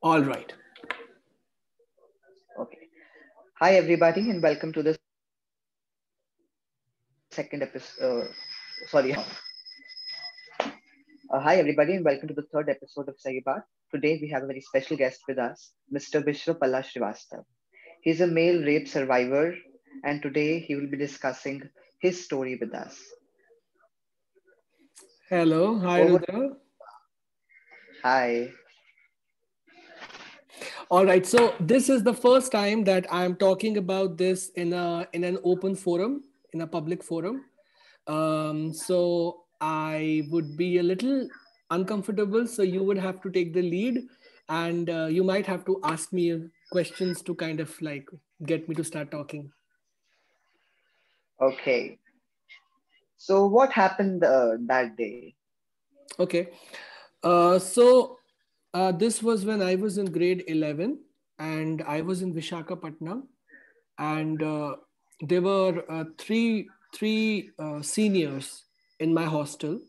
All right. Okay. Hi, everybody, and welcome to the second episode. Hi, everybody, and welcome to the third episode of Sahibat. Today, we have a very special guest with us, Mr. Vishwapalla Srivastav. He's a male rape survivor, and today he will be discussing his story with us. Hello. Hi, Over. Rudra. Hi. All right. So this is the first time that I'm talking about this in an open forum, in a public forum. So I would be a little uncomfortable. So you would have to take the lead, and you might have to ask me questions to kind of like get me to start talking. Okay. So, what happened that day? Okay. So this was when I was in grade 11, and I was in Vishakhapatnam, and there were three seniors in my hostel.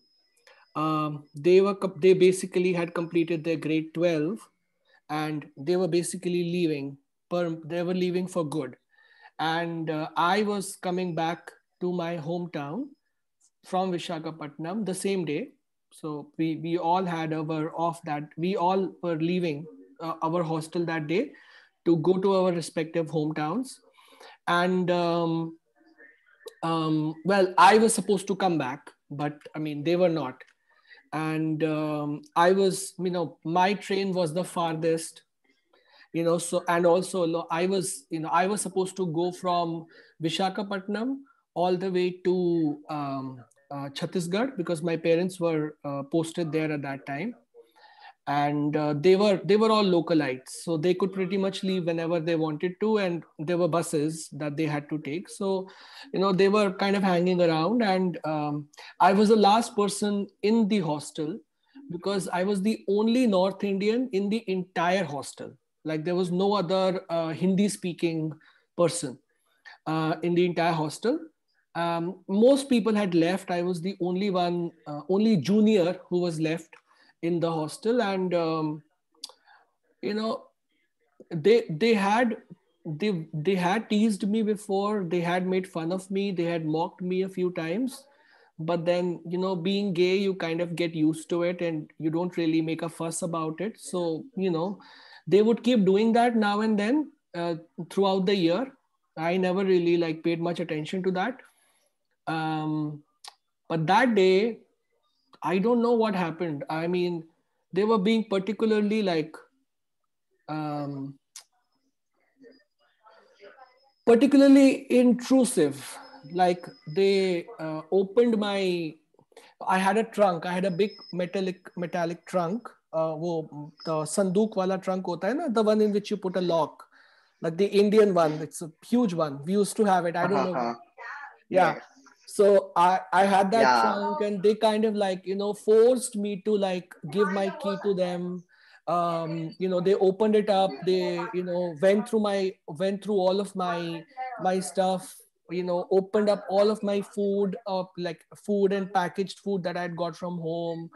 They basically had completed their grade 12, and they were basically leaving. They were leaving for good, and I was coming back to my hometown from Vishakhapatnam the same day. So we all had our off that we all were leaving our hostel that day to go to our respective hometowns. And well, I was supposed to come back, but I mean they were not. And I was, my train was the farthest, so and also I was, I was supposed to go from Vishakhapatnam all the way to Chhattisgarh, because my parents were posted there at that time. And they were all localites, so they could pretty much leave whenever they wanted to, and there were buses that they had to take. So they were kind of hanging around, and I was the last person in the hostel, because I was the only North Indian in the entire hostel. Like there was no other Hindi speaking person in the entire hostel. Most people had left. I was the only one, only junior who was left in the hostel. And you know they had teased me before. They had made fun of me. They had mocked me a few times. But then, being gay, you kind of get used to it, and you don't really make a fuss about it. So they would keep doing that now and then, throughout the year. I never really like paid much attention to that. um, but that day, I don't know what happened. I mean, they were being particularly like, um, particularly intrusive. Like they opened my. I had a trunk. I had a big metallic trunk. वो the संदूक वाला trunk होता है ना, the one in which you put a lock, like the Indian one. It's a huge one. We used to have it. I Ha don't ha know. ha. Yeah. Yes. So I had that Yeah. trunk, and they kind of like, forced me to like give my key to them. They opened it up. They, went through all of my stuff, opened up all of my food, like food and packaged food that I had got from home,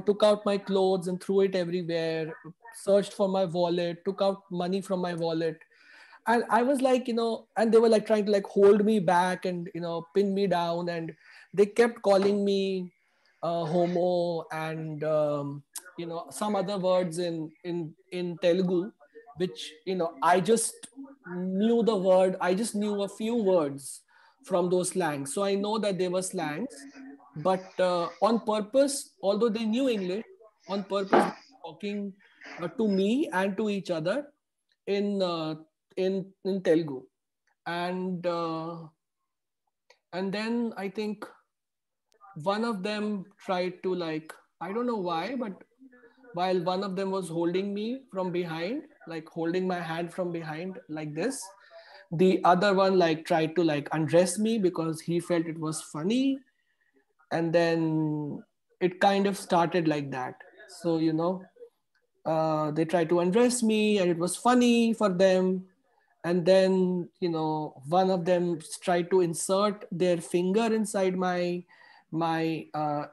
took out my clothes and threw it everywhere, searched for my wallet, took out money from my wallet. And I was like, and they were like trying to like hold me back and pin me down, and they kept calling me homo, and some other words in Telugu, which I just knew the word. I just knew a few words from those slangs, so I know that they were slangs. But on purpose, although they knew English, on purpose they were talking to me and to each other in in Telugu. And uh, and then I think one of them tried to like, I don't know why, but while one of them was holding me from behind, like holding my hand from behind like this, the other one like tried to like undress me because he felt it was funny. And then it kind of started like that. So they tried to undress me, and it was funny for them. And then one of them tried to insert their finger inside my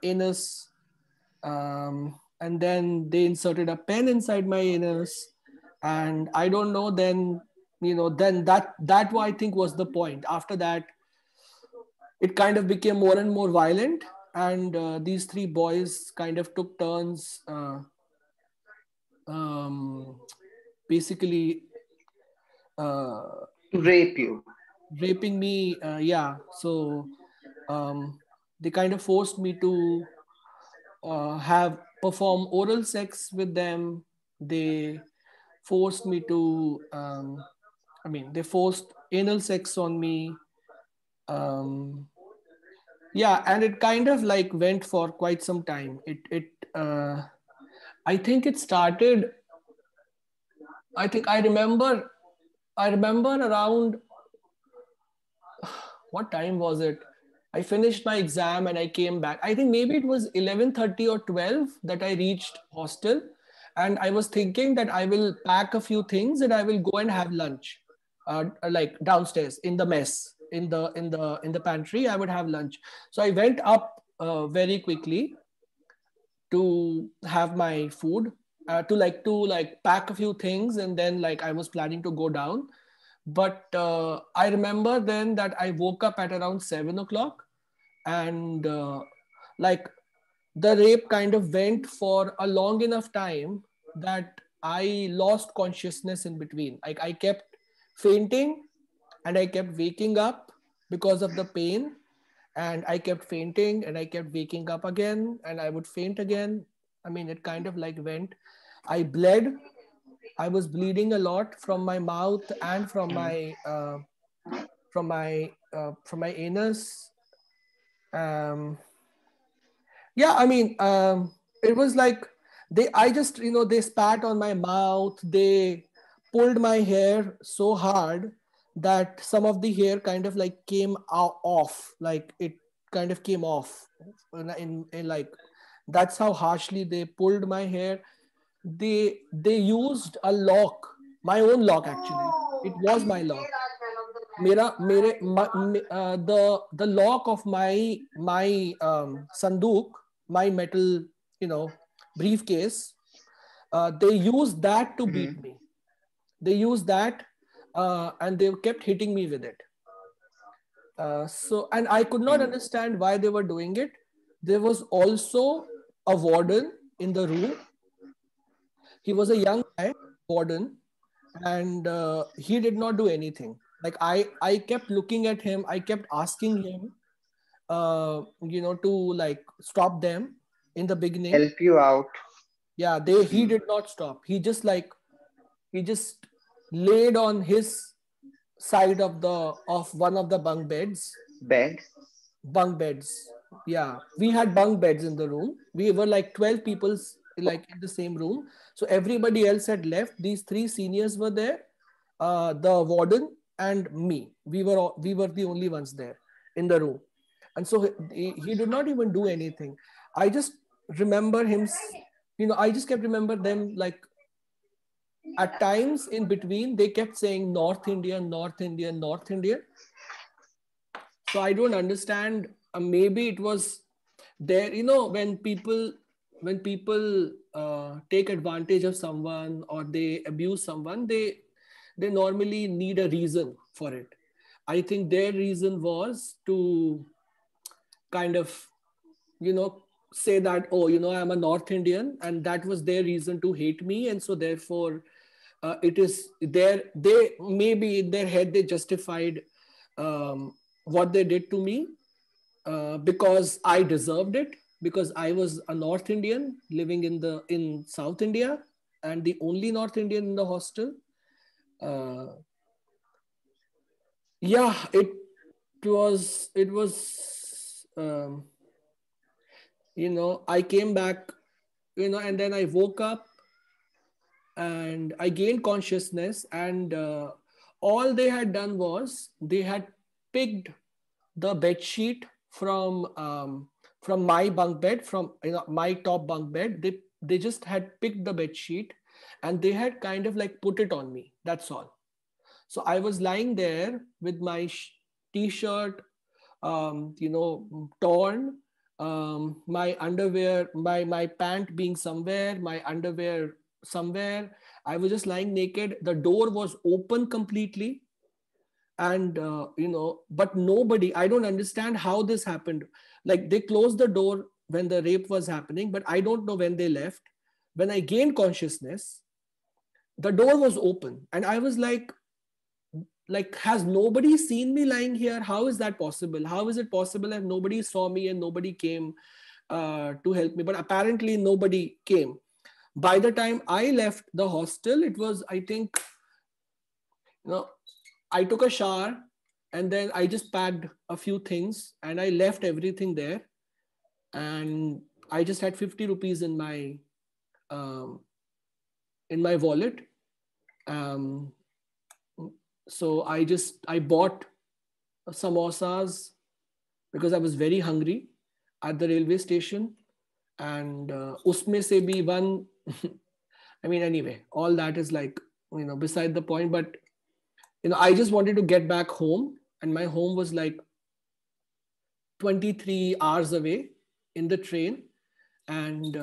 anus. and then they inserted a pen inside my anus, and I don't know. Then then that I think was the point. After that, it kind of became more and more violent, and these three boys kind of took turns, um, basically uh, To rape you. raping me. Yeah, so um, they kind of forced me to have perform oral sex with them. They forced me to they forced anal sex on me. um, yeah, and it kind of like went for quite some time. I think it started, I think I remember around, what time was it? I finished my exam and I came back. I think maybe it was 11:30 or 12 that I reached hostel, and I was thinking that I will pack a few things and I will go and have lunch, like downstairs in the mess, in the pantry. I would have lunch. So I went up very quickly to have my food, to pack a few things, and then like I was planning to go down. But I remember then that I woke up at around 7 o'clock, and like the rape kind of went for a long enough time that I lost consciousness in between. Like I kept fainting and I kept waking up because of the pain, and I kept fainting and I kept waking up again, and I would faint again. I mean, it kind of like went. I bled. I was bleeding a lot from my mouth and from my anus. Um, yeah, I mean, it was like I just, they spat on my mouth. They pulled my hair so hard that some of the hair kind of like came out off, like it kind of came off in like, that's how harshly they pulled my hair. They used a lock, my own lock actually. It was my lock. The lock of my sanduk, my metal, you know, briefcase. They used that to beat Mhm. me. They used that, and they kept hitting me with it. And I could not Mhm. understand why they were doing it. There was also a warden in the room. He was a young guy, warden, and he did not do anything. Like I kept looking at him. I kept asking him, to like stop them in the beginning. Help you out. Yeah, he Mhm. did not stop. He just laid on his side of one of the Bed. bunk beds. Yeah, we had bunk beds in the room. We were like 12 people, like in the same room. So everybody else had left. These three seniors were there, the warden and me. We were the only ones there in the room. And so he did not even do anything. I just remember him, I just kept remember them, like at times in between they kept saying North Indian, North Indian, North Indian. So I don't understand. Maybe it was there, when people take advantage of someone or they abuse someone, they normally need a reason for it. I think their reason was to kind of, you know say that, oh, I'm a North Indian, and that was their reason to hate me. And so therefore, it is their they maybe in their head they justified what they did to me, because I deserved it, because I was a North Indian living in South India, and the only North Indian in the hostel. Uh, yeah, it was I came back, and then I woke up and I gained consciousness, and all they had done was they had picked the bed sheet from my bunk bed, from my top bunk bed. They just had picked the bed sheet, and they had kind of like put it on me. That's all. So I was lying there with my t-shirt, torn, my underwear, my pant being somewhere, my underwear somewhere. I was just lying naked. The door was open completely, and but nobody. I don't understand how this happened. Like, they closed the door when the rape was happening, but I don't know when they left. When I gained consciousness, the door was open, and I was like, has nobody seen me lying here? How is that possible? How is it possible that nobody saw me and nobody came to help me? But apparently nobody came. By the time I left the hostel, it was, I think, I took a shower, and then I just packed a few things and I left everything there. And I just had 50 rupees um, in my wallet. Um, so I bought samosas because I was very hungry at the railway station. And usme se bhi one, I mean, anyway, all that is like, beside the point. But, I just wanted to get back home, and my home was like 23 hours away in the train. And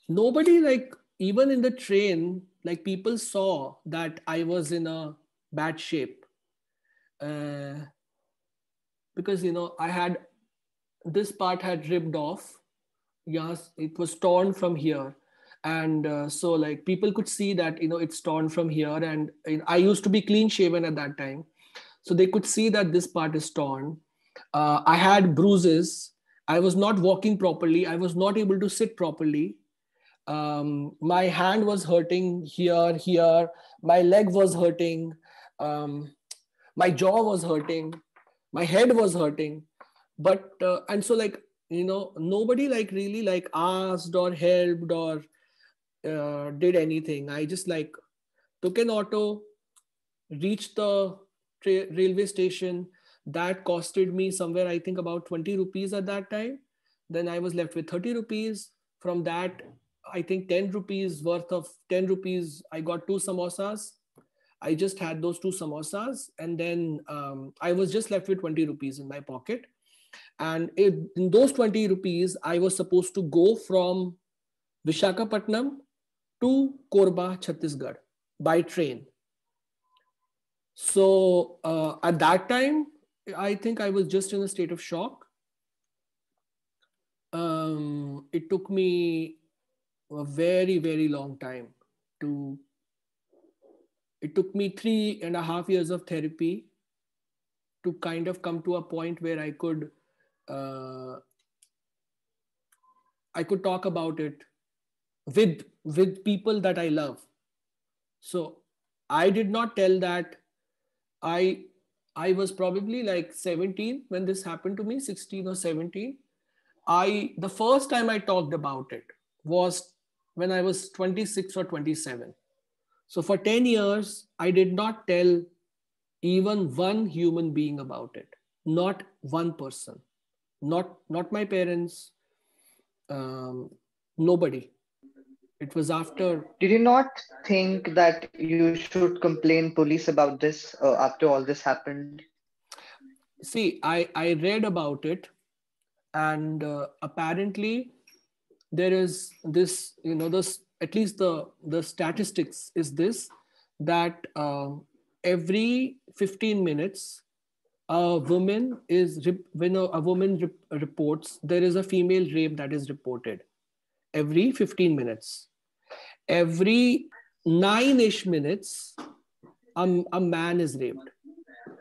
nobody, like, even in the train, like, people saw that I was in a bad shape. Uh, because, I had, this part had ripped off. Yes, it was torn from here. And so, like, people could see that, it's torn from here. And I used to be clean shaven at that time. So they could see that this part is torn. I had bruises. I was not walking properly. I was not able to sit properly. My hand was hurting here. My leg was hurting. Um, my jaw was hurting. My head was hurting. But and so, like, nobody, like, really, like, asked or helped or did anything. I just, like, took an auto, reached the railway station. That costed me somewhere, I think, about 20 rupees at that time. Then I was left with 30 rupees. From that, I think 10 rupees worth of 10 rupees, I got two samosas. I just had those two samosas. And then I was just left with 20 rupees in my pocket. And in those 20 rupees, I was supposed to go from Vishakhapatnam to Korba, Chhattisgarh by train. So at that time, I think I was just in a state of shock. It took me a very, very long time to, it took me 3.5 years of therapy to kind of come to a point where uh, I could talk about it with people that I love. So I did not tell that I I was probably like 17 when this happened to me, 16 or 17. The first time I talked about it was when I was 26 or 27. So for 10 years, I did not tell even one human being about it. Not one person. Not my parents. Nobody. It was after. Did you not think that you should complain police about this after all this happened? See, I read about it, and apparently there is this, this, at least the statistics is this, that every 15 minutes a woman when a woman reports, there is a female rape that is reported every 15 minutes. Every 9-ish minutes a man is raped.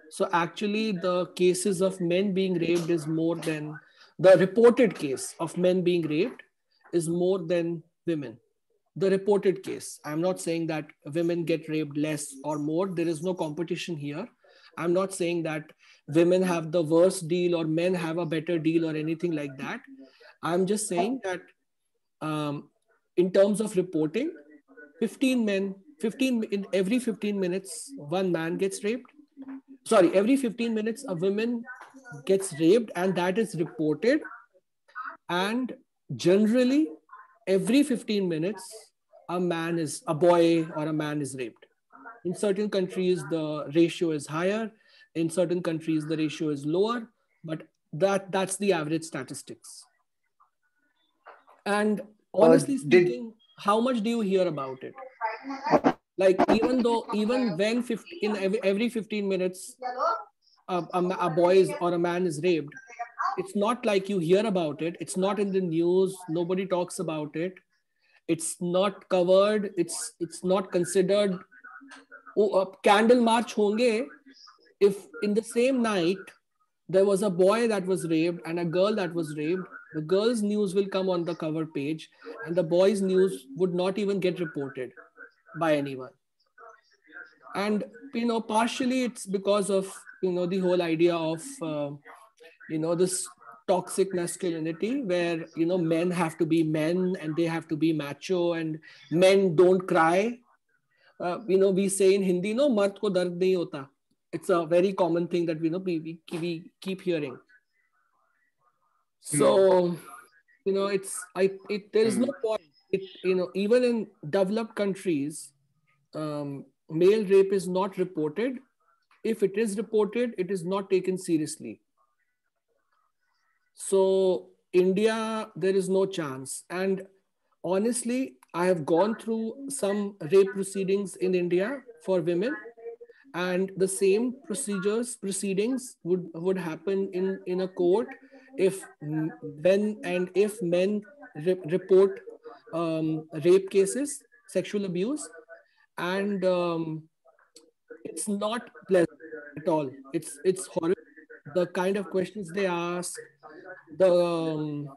So actually, the cases of men being raped is more than the reported case of men being raped is more than women. The reported case. I'm not saying that women get raped less or more. There is no competition here. I'm not saying that women have the worst deal or men have a better deal or anything like that. I'm just saying that um, in terms of reporting, 15 men, 15 in every 15 minutes, one man gets raped. Sorry, every 15 minutes, a woman gets raped, and that is reported. And generally, every 15 minutes, a boy or a man is raped. In certain countries, the ratio is higher. In certain countries, the ratio is lower. But That's the average statistics. And Uh, honestly did speaking, how much do you hear about it? Like, even when 50, in every 15 minutes a boy is, or a man is raped, it's not like you hear about it. It's not in the news. Nobody talks about it. It's not covered. It's not considered. Oh, candle march honge if in the same night there was a boy that was raped and a girl that was raped. The girl's news will come on the cover page, and the boy's news would not even get reported by anyone. And partially it's because of the whole idea of this toxic masculinity, where men have to be men and they have to be macho, and men don't cry. We say in Hindi, no, mard ko dard nahi hota. It's a very common thing that we keep hearing. hmm, So there is no hmm. point. Even in developed countries, male rape is not reported. If it is reported, it is not taken seriously. So India, there is no chance. And honestly, I have gone through some rape proceedings in India for women, and the same proceedings would happen in a court if when and if men report rape cases, sexual abuse, and it's not pleasant at all. It's horrible. The kind of questions they ask, the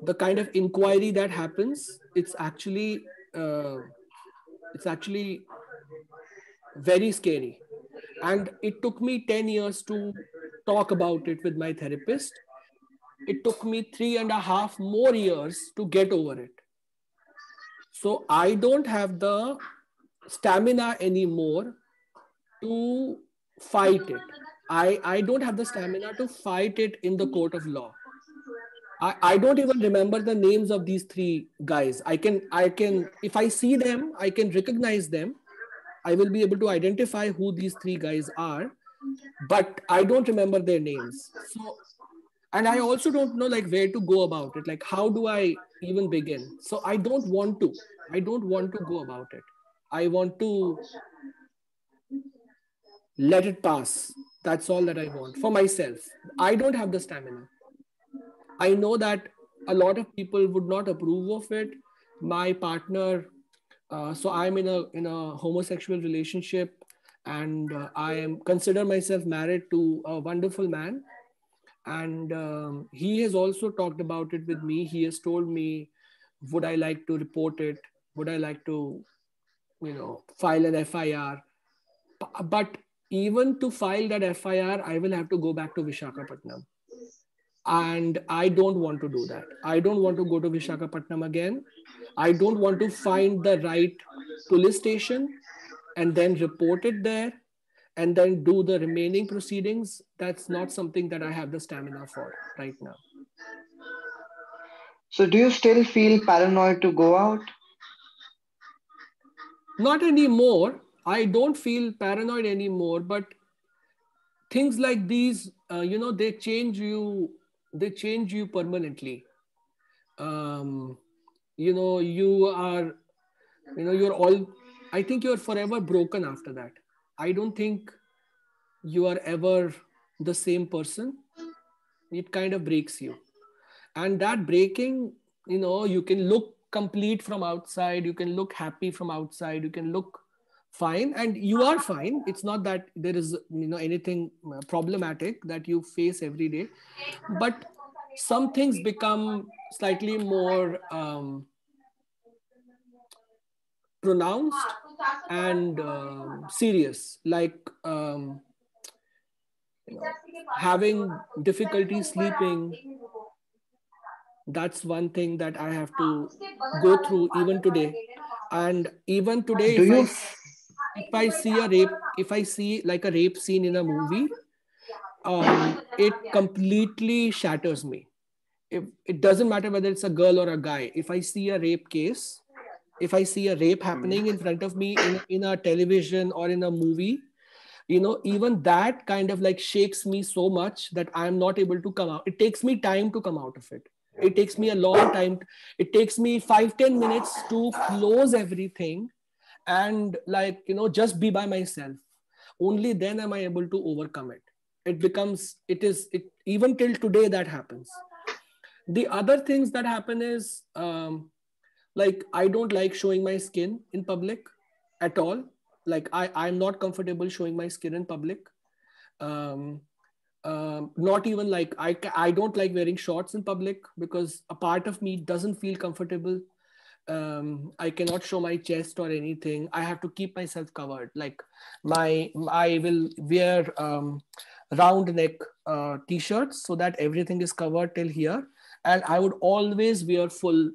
the kind of inquiry that happens, it's actually very scary. And it took me 10 years to talk about it with my therapist. It took me 3.5 more years to get over it. So I don't have the stamina anymore to fight it. I don't have the stamina to fight it in the court of law. I don't even remember the names of these three guys. I can if I see them, I can recognize them. I will be able to identify who these three guys are, but I don't remember their names. So, and I also don't know like where to go about it. Like, how do I even begin? So I don't want to. I don't want to go about it. I want to let it pass. That's all that I want for myself. I don't have the stamina. I know that a lot of people would not approve of it. My partner, so I'm in a homosexual relationship, and I am consider myself married to a wonderful man, and he has also talked about it with me. He has told me, would I like to report it? Would I like to, file an FIR? But even to file that FIR, I will have to go back to Vishakhapatnam. And I don't want to do that. I don't want to go to Vishakhapatnam again. I don't want to find the right police station and then report it there and then do the remaining proceedings. That's not something that I have the stamina for right now. So, do you still feel paranoid to go out? Not anymore. I don't feel paranoid anymore, but things like these, they change you permanently. Um, you are, you're all, I think you're forever broken after that. I don't think you are ever the same person. It kind of breaks you. And that breaking, you can look complete from outside, you can look happy from outside, you can look fine, and you are fine. It's not that there is anything problematic that you face every day, but some things become slightly more pronounced and serious, like having difficulty sleeping. That's one thing that I have to go through even today. And even today, Do you? if I see if I see like a rape scene in a movie, it completely shatters me. It doesn't matter whether it's a girl or a guy. If I see a rape case, if I see a rape Hmm. happening in front of me in a television or in a movie, even that kind of like shakes me so much that I am not able to come out. It takes me time to come out of it. It takes me a long time. It takes me 5-10 minutes to close everything and like, just be by myself. Only then am I able to overcome it. It becomes, it even till today that happens. The other things that happen is, like, I don't like showing my skin in public at all. Like, I'm not comfortable showing my skin in public. um, Not even like I don't like wearing shorts in public because a part of me doesn't feel comfortable. I cannot show my chest or anything. I have to keep myself covered. Like, I will wear round neck t-shirts so that everything is covered till here, and I would always wear full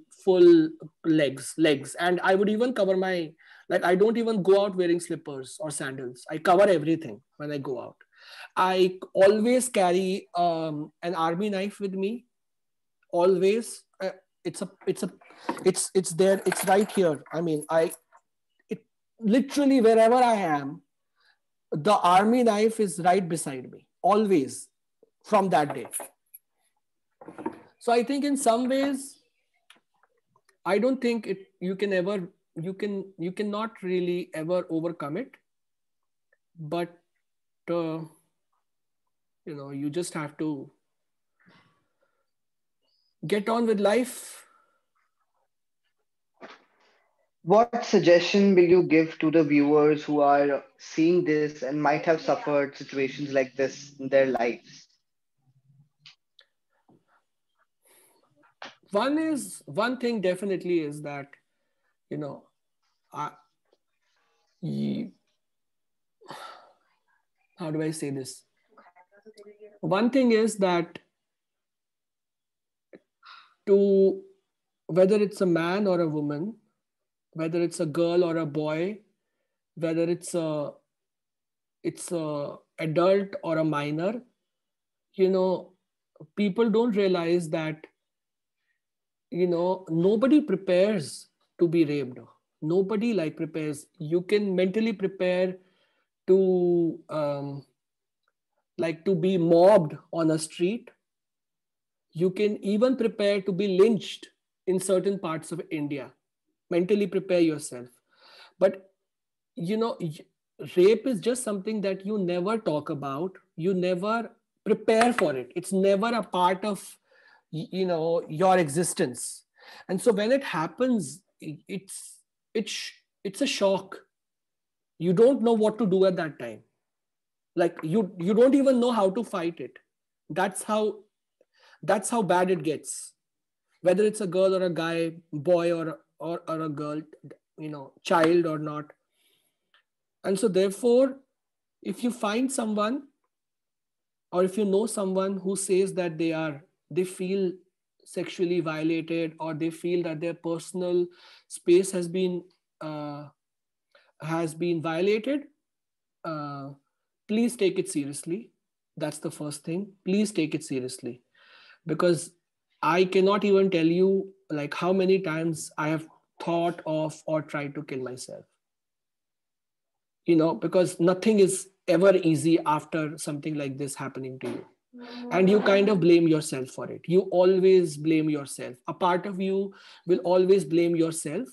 legs, and I would even cover my, like, I don't even go out wearing slippers or sandals. I cover everything when I go out. I always carry an army knife with me. Always. It's there. It's right here. I mean, it literally wherever I am, the army knife is right beside me. Always, from that day. So I think in some ways, I don't think it. You can ever. You cannot really ever overcome it. But uh, you just have to get on with life. What suggestion will you give to the viewers who are seeing this and might have suffered situations like this in their lives? One thing definitely is that, you know I, how do I say this? One thing is that, to whether it's a man or a woman, whether it's a girl or a boy, whether it's a adult or a minor, you know people don't realize that, nobody prepares to be raped. Nobody like prepares. You can mentally prepare to, like, to be mobbed on a street. You can even prepare to be lynched in certain parts of India. Mentally prepare yourself. But, you know, rape is just something that you never talk about. You never prepare for it. It's never a part of, your existence. And so when it happens, it's it's a shock. You don't know what to do at that time. Like, you don't even know how to fight it. That's how bad it gets, whether it's a girl or a guy, boy or a girl, child or not. And so therefore, if you find someone, or if you know someone who says that they feel sexually violated, or they feel that their personal space uh, has been violated, uh, please take it seriously. That's the first thing. Please take it seriously, because I cannot even tell you like how many times I have thought of or tried to kill myself. Because nothing is ever easy after something like this happening to you. And you kind of blame yourself for it. You always blame yourself. A part of you will always blame yourself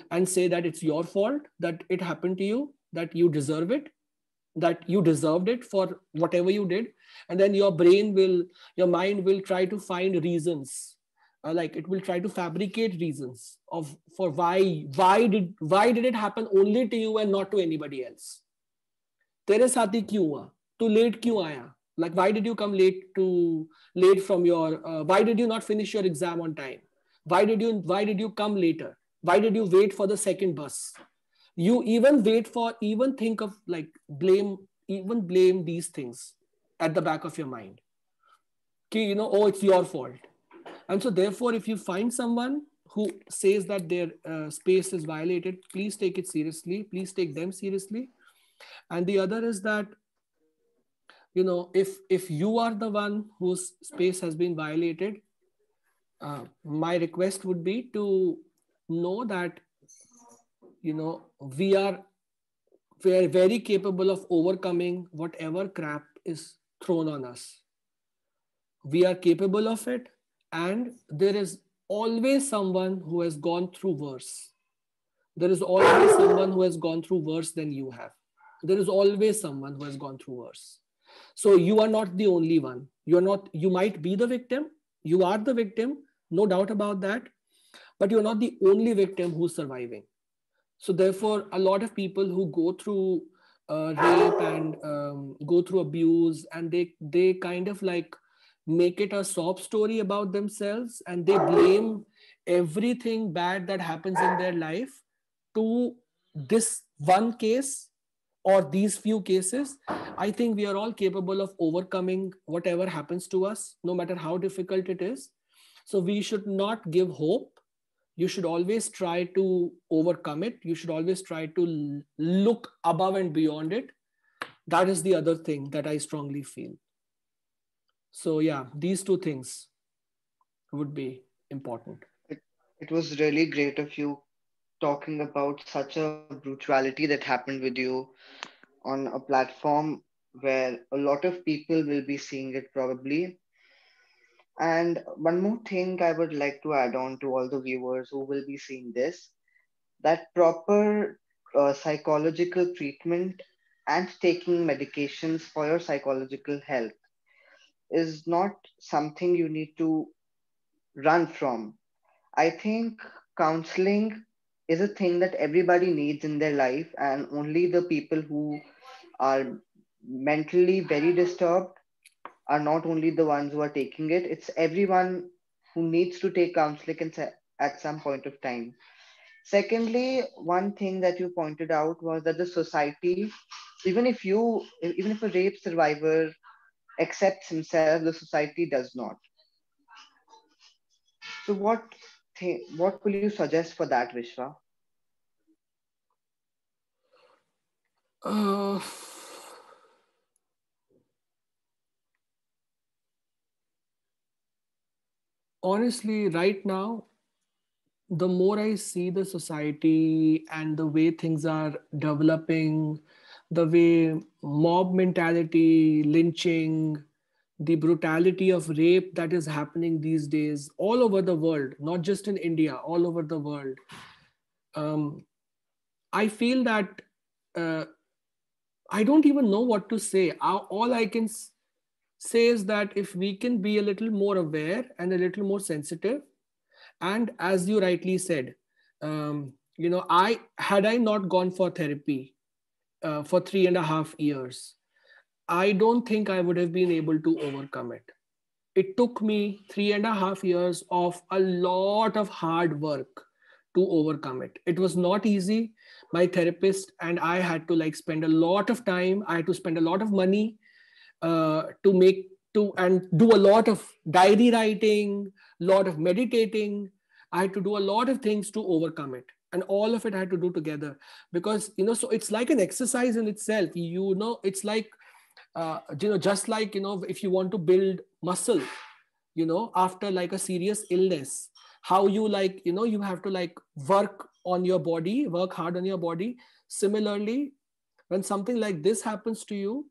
and say that it's your fault that it happened to you, that you deserve it, that you deserved it for whatever you did. And then your mind will try to find reasons. Like, it will try to fabricate reasons of for why did it happen only to you and not to anybody else. तेरे साथ ही क्यों हुआ? तू late क्यों आया? Like, why did you come late from your, why did you not finish your exam on time? Why did you come later? Why did you wait for the second bus? You even think of, like, blame these things at the back of your mind. Oh, it's your fault. And so therefore, if you find someone who says that their space is violated, please take it seriously. Please take them seriously. And the other is that, if you are the one whose space has been violated, my request would be to know that, we are We are very capable of overcoming whatever crap is thrown on us. We are capable of it, and there is always someone who has gone through worse. There is always someone who has gone through worse than you have. There is always someone who has gone through worse. So you are not the only one. You are not, you might be the victim. You are the victim, no doubt about that. But you're not the only victim who's surviving. So therefore, a lot of people who go through rape and go through abuse, and they kind of like make it a sob story about themselves, and they blame everything bad that happens in their life to this one case or these few cases. I think we are all capable of overcoming whatever happens to us, no matter how difficult it is. So we should not give hope. You should always try to overcome it. You should always try to look above and beyond it. That is the other thing that I strongly feel. So yeah, these two things would be important. It, it was really great of you talking about such a brutality that happened with you on a platform where a lot of people will be seeing it probably. And one more thing I would like to add on to all the viewers who will be seeing this, that proper psychological treatment and taking medications for your psychological health is not something you need to run from. I think counseling is a thing that everybody needs in their life, and only the people who are mentally very disturbed are not only the ones who are taking it, it's everyone who needs to take counseling at some point of time. Secondly, one thing that you pointed out was that the society, even if a rape survivor accepts himself, the society does not. So what will you suggest for that, Vishwa? Uh, Honestly, right now, the more I see the society and the way things are developing, the way mob mentality, lynching, the brutality of rape that is happening these days all over the world, not just in India, all over the world, um, I feel that uh, I don't even know what to say. All I can say is that if we can be a little more aware and a little more sensitive, and as you rightly said, I had I not gone for therapy for 3.5 years, I don't think I would have been able to overcome it. It took me 3.5 years of a lot of hard work to overcome it. It was not easy. My therapist and I had to like spend a lot of time. I had to spend a lot of money to make to and do a lot of diary writing, lot of meditating. I had to do a lot of things to overcome it, and all of it I had to do together, because so it's like an exercise in itself. It's like just like if you want to build muscle, after like a serious illness, how you like you have to like work on your body, work hard on your body. Similarly, when something like this happens to you,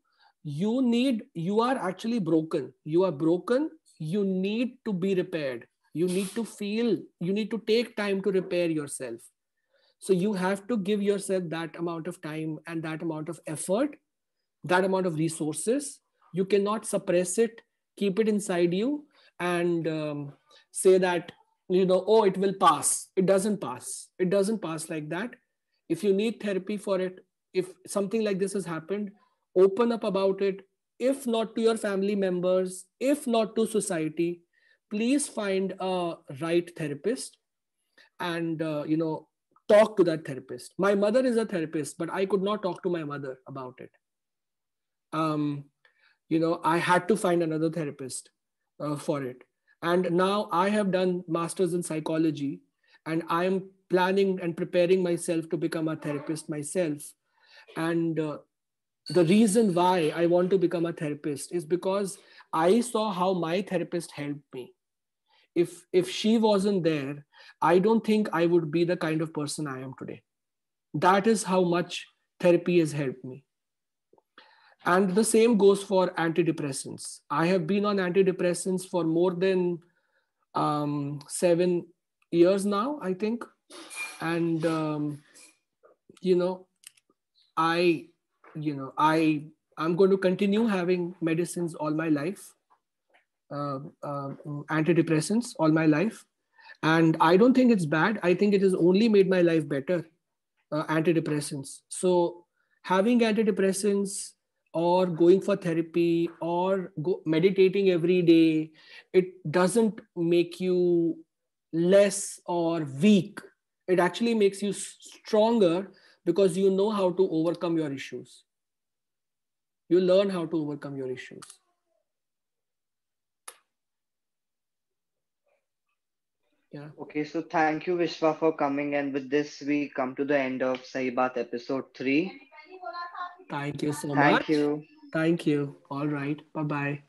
you are actually broken. You are broken. You need to be repaired. You need to feel, you need to take time to repair yourself. So you have to give yourself that amount of time and that amount of effort, that amount of resources. You cannot suppress it, keep it inside you, and say that oh, it will pass. It doesn't pass. It doesn't pass like that. If you need therapy for it, if something like this has happened, open up about it. If not to your family members, if not to society, please find a right therapist, and talk to that therapist. My mother is a therapist, but I could not talk to my mother about it. um, I had to find another therapist for it. And now I have done masters in psychology, and I am planning and preparing myself to become a therapist myself. And the reason why I want to become a therapist is because I saw how my therapist helped me. If she wasn't there, I don't think I would be the kind of person I am today. That is how much therapy has helped me. And the same goes for antidepressants. I have been on antidepressants for more than 7 years now, I think. And, you know, I, I'm going to continue having medicines all my life, antidepressants all my life. And I don't think it's bad. I think it has only made my life better, antidepressants. So having antidepressants or going for therapy or meditating every day, it doesn't make you less or weak. It actually makes you stronger because you know how to overcome your issues. You learn how to overcome your issues. Yeah. Okay, so thank you, Vishwa, for coming. And with this, we come to the end of Sahi Baat episode 3. Thank you so Thank much. you. Thank you. All right. Bye bye.